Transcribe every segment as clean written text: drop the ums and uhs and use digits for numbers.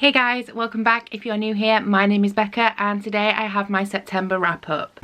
Hey guys, welcome back. If you're new here, my name is Becca and today I have my September wrap up.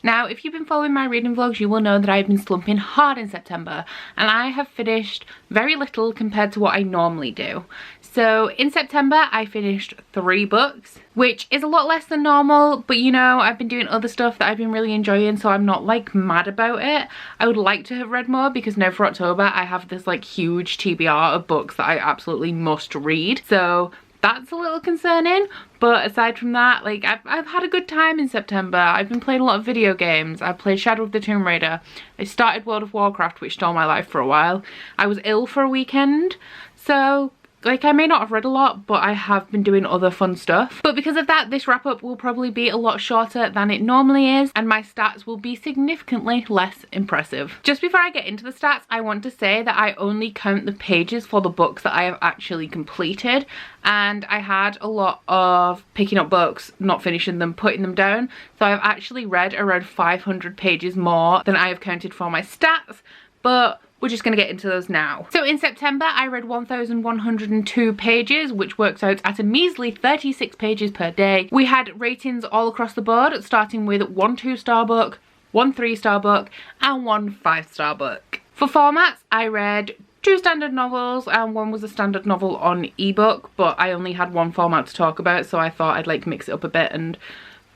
Now, if you've been following my reading vlogs, you will know that I've been slumping hard in September and I have finished very little compared to what I normally do. So in September, I finished 3 books, which is a lot less than normal, but you know, I've been doing other stuff that I've been really enjoying, so I'm not like mad about it. I would like to have read more because now for October, I have this like huge TBR of books that I absolutely must read. So that's a little concerning, but aside from that, like I've had a good time in September. I've been playing a lot of video games. I played Shadow of the Tomb Raider. I started World of Warcraft, which stole my life for a while. I was ill for a weekend, so like I may not have read a lot, but I have been doing other fun stuff. But because of that, this wrap up will probably be a lot shorter than it normally is, and my stats will be significantly less impressive. Just before I get into the stats, I want to say that I only count the pages for the books that I have actually completed, and I had a lot of picking up books, not finishing them, putting them down. So I've actually read around 500 pages more than I have counted for my stats, but we're just going to get into those now. So in September, I read 1,102 pages, which works out at a measly 36 pages per day. We had ratings all across the board, starting with 1 2-star book, 1 3-star book, and 1 5-star book. For formats, I read 2 standard novels and 1 was a standard novel on ebook, but I only had 1 format to talk about, so I thought I'd like mix it up a bit and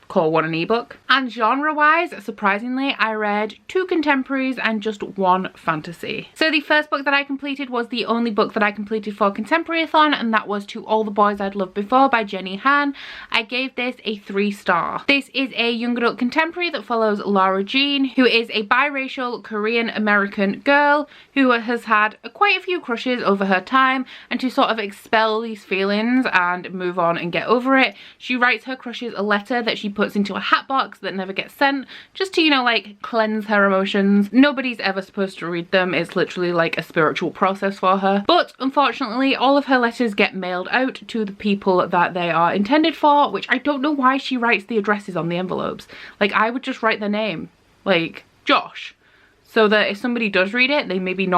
call 1 an ebook. And genre wise, surprisingly, I read 2 contemporaries and just 1 fantasy. So the first book that I completed was the only book that I completed for Contemporary-a-thon, and that was To All the Boys I'd Loved Before by Jenny Han. I gave this a 3-star. This is a young adult contemporary that follows Lara Jean, who is a biracial Korean American girl who has had quite a few crushes over her time, and to sort of expel these feelings and move on and get over it, she writes her crushes a letter that she puts into a hat box that never gets sent, just to, you know, like cleanse her emotions. Nobody's ever supposed to read them. It's literally like a spiritual process for her. But unfortunately, all of her letters get mailed out to the people that they are intended for, which I don't know why she writes the addresses on the envelopes. Like, I would just write their name, like Josh, so that if somebody does read it, they maybe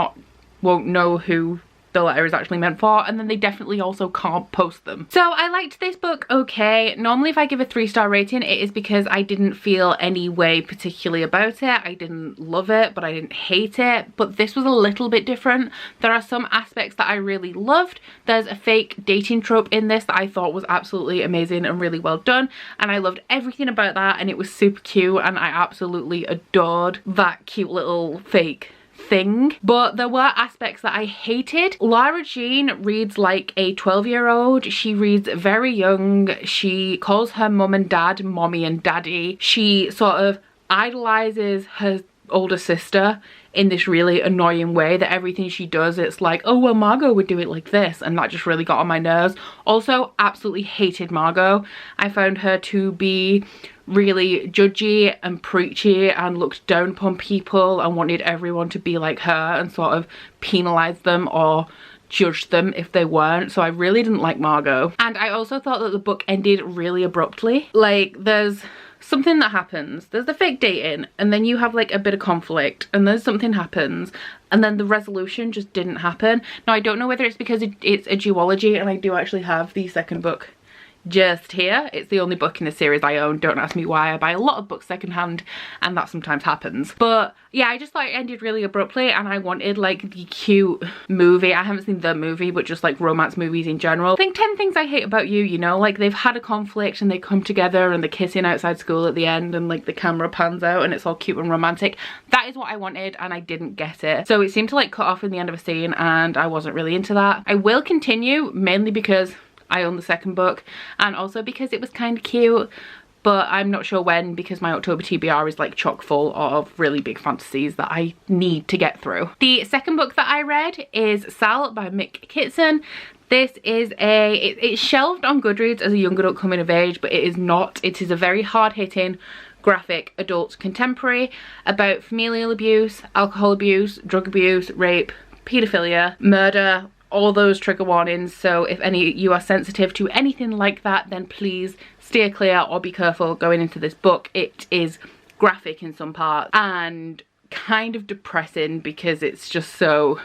won't know who the letter is actually meant for, and then they definitely also can't post them. So I liked this book okay. Normally if I give a 3-star rating, it is because I didn't feel any way particularly about it. I didn't love it, but I didn't hate it. But this was a little bit different. There are some aspects that I really loved. There's a fake dating trope in this that I thought was absolutely amazing and really well done, and I loved everything about that, and it was super cute, and I absolutely adored that cute little fake thing. But there were aspects that I hated. Lara Jean reads like a 12-year-old. She reads very young. She calls her mum and dad mommy and daddy. She sort of idolizes her older sister in this really annoying way, that everything she does, it's like, oh well, Margot would do it like this, and that just really got on my nerves. Also, absolutely hated Margot. I found her to be really judgy and preachy and looked down upon people and wanted everyone to be like her and sort of penalize them or judge them if they weren't. So I really didn't like Margot. And I also thought that the book ended really abruptly. Like, there's something that happens, there's the fake dating, and then you have like a bit of conflict, and then something happens, and then the resolution just didn't happen. Now I don't know whether it's because it's a duology, and I do actually have the second book just here. It's the only book in the series I own. Don't ask me why. I buy a lot of books secondhand, and that sometimes happens. But yeah, I just thought it ended really abruptly, and I wanted like the cute movie. I haven't seen the movie, but just like romance movies in general. I think 10 Things I Hate About You, you know, like they've had a conflict and they come together and they're kissing outside school at the end, and like the camera pans out and it's all cute and romantic. That is what I wanted, and I didn't get it. So it seemed to like cut off in the end of a scene, and I wasn't really into that. I will continue, mainly because I own the second book, and also because it was kind of cute, but I'm not sure when, because my October TBR is like chock full of really big fantasies that I need to get through. The second book that I read is Sal by Mick Kitson. This is it's shelved on Goodreads as a young adult coming of age, but it is not. It is a very hard-hitting graphic adult contemporary about familial abuse, alcohol abuse, drug abuse, rape, paedophilia, murder, all those trigger warnings. So if any of you are sensitive to anything like that, then please steer clear or be careful going into this book. It is graphic in some parts and kind of depressing because it's just so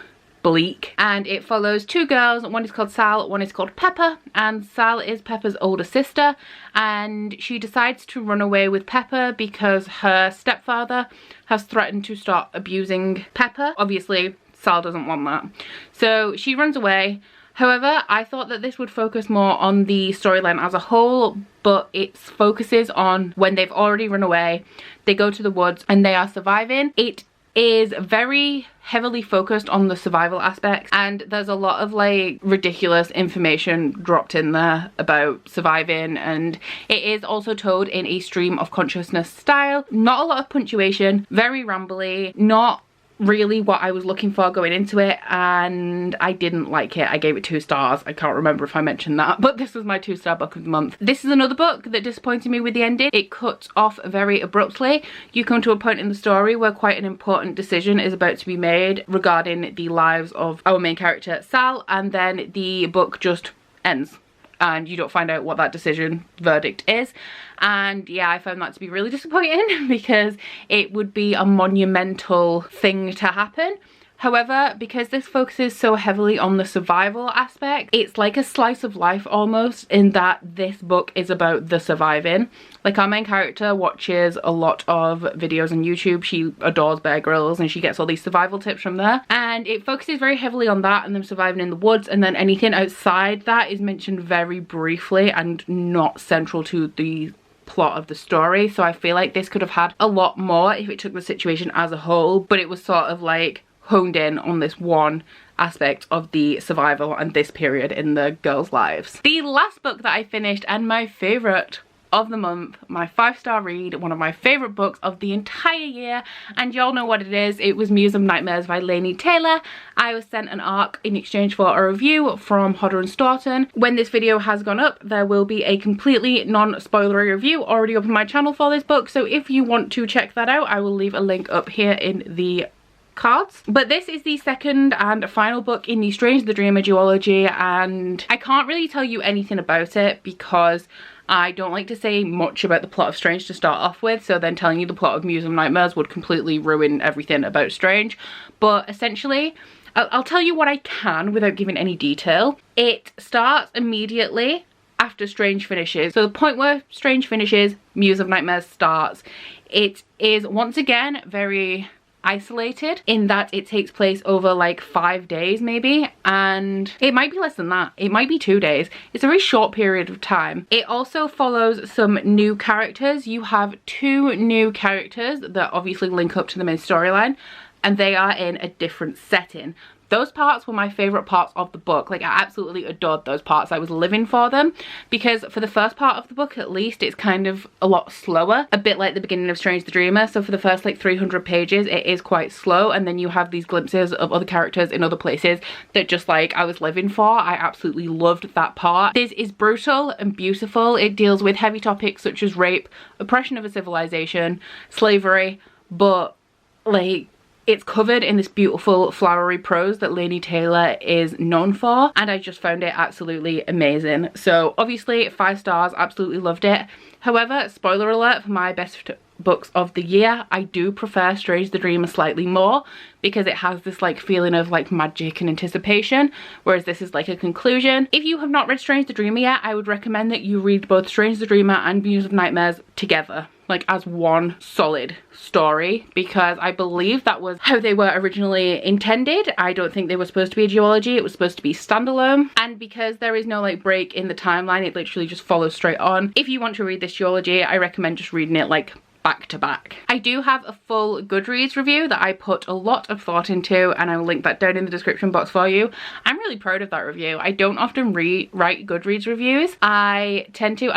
bleak, and it follows two girls. One is called Sal, one is called Pepper, and Sal is Pepper's older sister, and she decides to run away with Pepper because her stepfather has threatened to start abusing Pepper. Obviously Sal doesn't want that, so she runs away. However, I thought that this would focus more on the storyline as a whole, but it focuses on when they've already run away, they go to the woods and they are surviving. It is very heavily focused on the survival aspect, and there's a lot of like ridiculous information dropped in there about surviving, and it is also told in a stream of consciousness style. Not a lot of punctuation, very rambly, not really what I was looking for going into it, and I didn't like it. I gave it 2 stars. I can't remember if I mentioned that, but this was my 2-star book of the month. This is another book that disappointed me with the ending. It cuts off very abruptly. You come to a point in the story where quite an important decision is about to be made regarding the lives of our main character Sal, and then the book just ends and you don't find out what that decision verdict is. And yeah, I found that to be really disappointing because it would be a monumental thing to happen. However, because this focuses so heavily on the survival aspect, it's like a slice of life almost, in that this book is about the surviving. Like, our main character watches a lot of videos on YouTube. She adores Bear Grylls and she gets all these survival tips from there. And it focuses very heavily on that and them surviving in the woods, and then anything outside that is mentioned very briefly and not central to the plot of the story. So I feel like this could have had a lot more if it took the situation as a whole, but it was sort of like honed in on this one aspect of the survival and this period in the girls' lives. The last book that I finished, and my favourite of the month, my 5-star read, one of my favourite books of the entire year, and y'all know what it is. It was Muse of Nightmares by Laini Taylor. I was sent an ARC in exchange for a review from Hodder and Stoughton. When this video has gone up, there will be a completely non-spoilery review already up on my channel for this book, so if you want to check that out, I will leave a link up here in the cards. But this is the second and final book in the Strange the Dreamer duology, and I can't really tell you anything about it because I don't like to say much about the plot of Strange to start off with, so then telling you the plot of Muse of Nightmares would completely ruin everything about Strange. But essentially, I'll tell you what I can without giving any detail. It starts immediately after Strange finishes. So the point where Strange finishes, Muse of Nightmares starts. It is once again very isolated in that it takes place over like 5 days maybe, and it might be less than that, it might be 2 days. It's a very short period of time. It also follows some new characters. You have 2 new characters that obviously link up to the main storyline, and they are in a different setting. Those parts were my favourite parts of the book. Like, I absolutely adored those parts. I was living for them because for the first part of the book at least, it's kind of a lot slower, a bit like the beginning of Strange the Dreamer. So for the first like 300 pages it is quite slow, and then you have these glimpses of other characters in other places that just like I was living for. I absolutely loved that part. This is brutal and beautiful. It deals with heavy topics such as rape, oppression of a civilization, slavery, but like it's covered in this beautiful flowery prose that Laini Taylor is known for, and I just found it absolutely amazing. So obviously 5 stars, absolutely loved it. However, spoiler alert for my best books of the year, I do prefer Strange the Dreamer slightly more because it has this like feeling of like magic and anticipation, whereas this is like a conclusion. If you have not read Strange the Dreamer yet, I would recommend that you read both Strange the Dreamer and Muse of Nightmares together, like as one solid story, because I believe that was how they were originally intended. I don't think they were supposed to be a duology, it was supposed to be standalone, and because there is no like break in the timeline, it literally just follows straight on. If you want to read this duology, I recommend just reading it like back to back. I do have a full Goodreads review that I put a lot of thought into, and I will link that down in the description box for you. I'm really proud of that review. I don't often write Goodreads reviews. I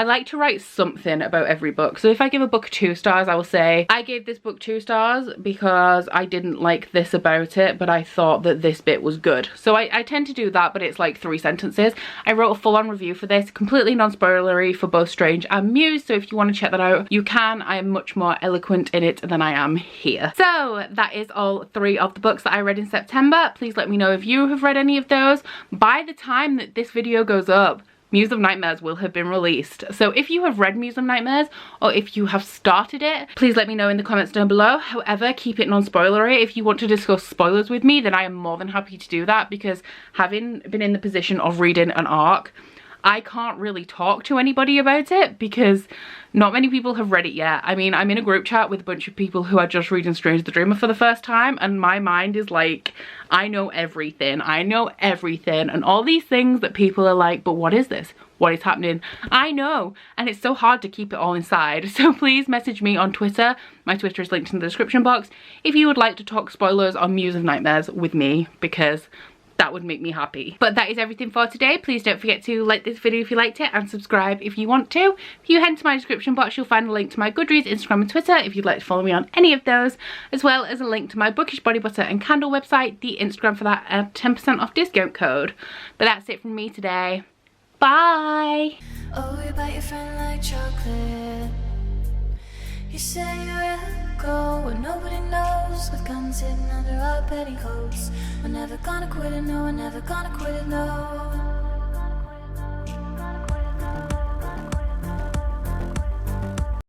like to write something about every book. So if I give a book 2 stars, I will say, I gave this book 2 stars because I didn't like this about it, but I thought that this bit was good. So I tend to do that, but it's like 3 sentences. I wrote a full-on review for this, completely non-spoilery for both Strange and Muse, so if you want to check that out, you can. I am much more eloquent in it than I am here. So that is all 3 of the books that I read in September. Please let me know if you have read any of those. By the time that this video goes up, Muse of Nightmares will have been released. So if you have read Muse of Nightmares, or if you have started it, please let me know in the comments down below. However, keep it non-spoilery. If you want to discuss spoilers with me, then I am more than happy to do that, because having been in the position of reading an arc, I can't really talk to anybody about it because not many people have read it yet. I mean, I'm in a group chat with a bunch of people who are just reading Strange the Dreamer for the first time, and my mind is like, I know everything, and all these things that people are like, but what is this? What is happening? I know, and it's so hard to keep it all inside. So please message me on Twitter. My Twitter is linked in the description box if you would like to talk spoilers on Muse of Nightmares with me, because that would make me happy. But that is everything for today. Please don't forget to like this video if you liked it, and subscribe if you want to. If you head to my description box, you'll find a link to my Goodreads, Instagram and Twitter if you'd like to follow me on any of those, as well as a link to my Bookish body butter and candle website, the Instagram for that, and a 10% off discount code. But that's it from me today. Bye! Oh, you bite your friend like chocolate. You say you'll go where nobody knows, with guns hidden under our petticoats. We're never gonna quit it, no, we're never gonna quit it, no.